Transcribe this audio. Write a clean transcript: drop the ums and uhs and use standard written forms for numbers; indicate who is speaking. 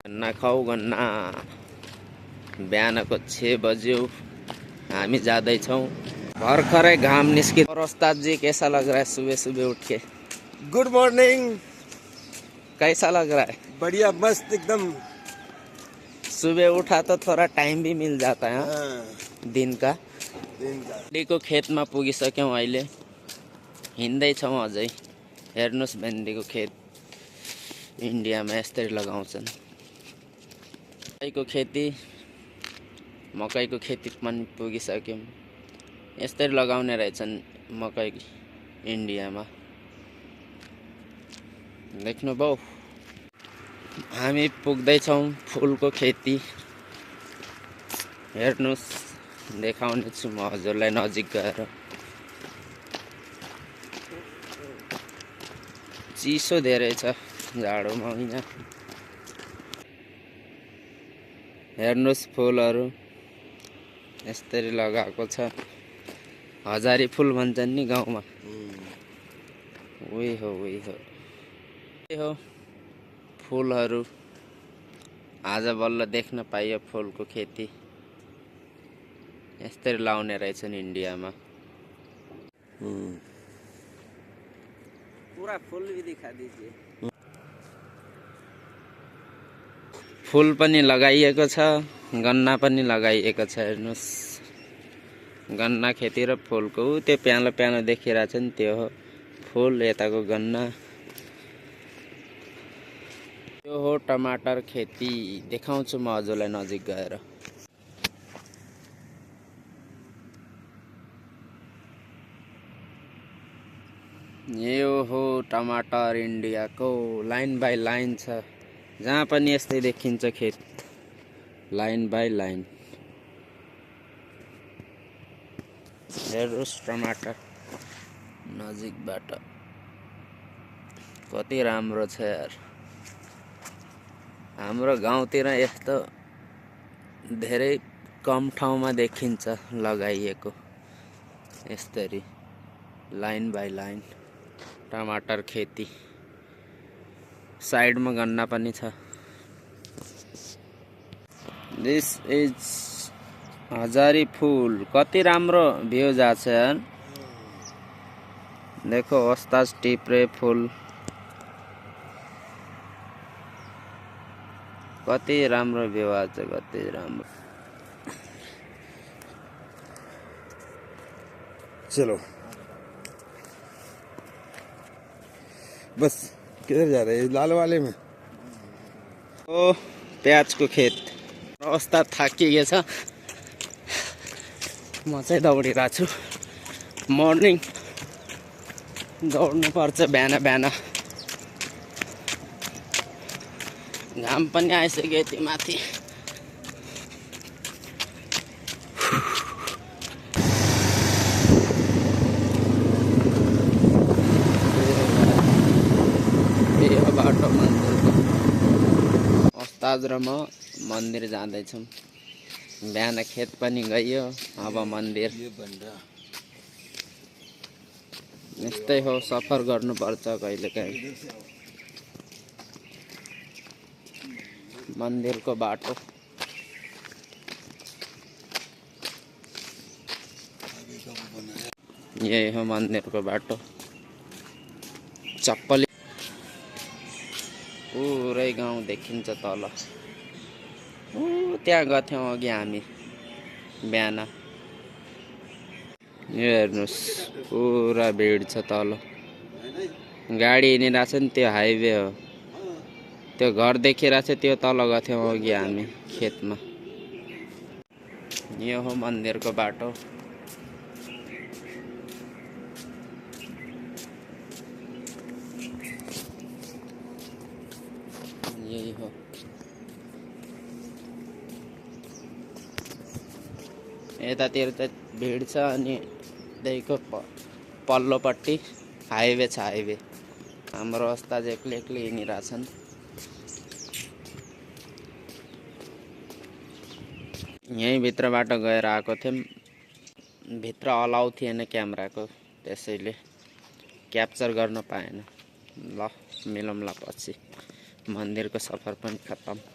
Speaker 1: गन्ना खाऊ गन्ना। बिहानको 6 बज्यो, हामी जाँदैछौँ। भर्खरै घाम निस्कि। और उस्ताद जी कैसा लग रहा है सुबह सुबह उठ के?
Speaker 2: Good morning.
Speaker 1: कैसा लग रहा है?
Speaker 2: बढ़िया मस्त एकदम।
Speaker 1: सुबह उठा तो थोड़ा टाइम भी मिल जाता है दिन का। भेन्डीको खेतमा पुगिसक्यौँ अहिले। हिँड्दैछौँ अझै। हेर्नुहोस् भेन्डीको खेत इन्डियामा यस्तै लगाउँछन्। मकैको खेती, मकैको खेती पनि पुगिसक्यौँ। यस्तै लगाउने रहेछन् मकै इन्डियामा। देख्नुभयो? हामी पुग्दैछौँ फुलको खेती। हेर्नुहोस्, देखाउने छु म हजुरलाई नजिक गएर। चिसो धेरै छ जाडो महिना। हेर्नुहोस् फुलहरू यसरी लगाएको छ। हजारी फुल भन्छन् नि गाउँमा। उही हो उही हो। हो फुलहरू आज बल्ल देख्न पाइयो। फुलको खेती यस्तै लाउने रहेछन् इन्डियामा। पूरा फुल भी दिखा दीजिए। फुल पनि लगाइएको छ, गन्ना पनि लगाइएको छ। हेर्नुहोस्, गन्ना खेती र फुलको त्यो प्यानो प्यानो देखिरहेछ नि त्यो हो फुल, यताको गन्ना। त्यो हो टमाटर खेती। देखाउँछु म हजुरलाई नजिक गएर। यो हो टमाटर इन्डियाको। लाइन बाई लाइन छ, जहाँ पनि यस्तै देखिन्छ खेत, लाइन बाई लाइन। हेर्नुहोस् टमाटर नजिकबाट, कति राम्रो छ यार। हाम्रो गाउँतिर यस्तो धेरै कम ठाउँमा देखिन्छ लगाइएको यसरी लाइन बाई लाइन टमाटर खेती। साइडमा गन्ना पनि छ। दिस इज हजारी फुल। कति राम्रो भ्यू जाछ यार। देखो ओस्ताज टिप्रे फुल, कति राम्रो भ्यू आछ, कति राम्रो।
Speaker 2: चलो बस। किधर जा रहे हैं? लाल वाले में।
Speaker 1: ओ प्याज को खेत। अवस्था थाकिएछ। म चाहिँ दौडिरहेको छु। मर्निङ दौड्नु पर्छ बिहान बिहान। घाम पनि आइसक्यो यति माथि। यो बाटो मन्दिरको। उस्ताद र म मन्दिर जाँदैछौँ। बिहान खेत पनि गयो, अब मन्दिर। यस्तै हो, सफर गर्नुपर्छ कहिलेकाहीँ। मन्दिरको बाटो। यही हो मन्दिरको बाटो। चप्पल पुरै गाउँ देखिन्छ तल। त्यहाँ गथ्यौँ अघि हामी बिहान। यो हेर्नुहोस्, पुरा भिड छ तल। गाडी हिँडिरहेछ नि, त्यो हाइवे हो। त्यो घर देखिरहेछ, त्यो तल गथ्यौँ अघि हामी खेतमा। यो हो मन्दिरको बाटो। यही हो। यतातिर त भिड छ, अनि त्यहीको पल्लोपट्टि हाइवे छ, हाइवे। हाम्रो उस्ताद एक्लै एक्लै हिँडिरहेछन्। यहीँ भित्रबाट गएर आएको थियौँ। भित्र अलाउ थिएन क्यामेराको, त्यसैले क्याप्चर गर्न पाएन। ल मिलौँला पछि। मन्दिरको सफर पनि खत्तम।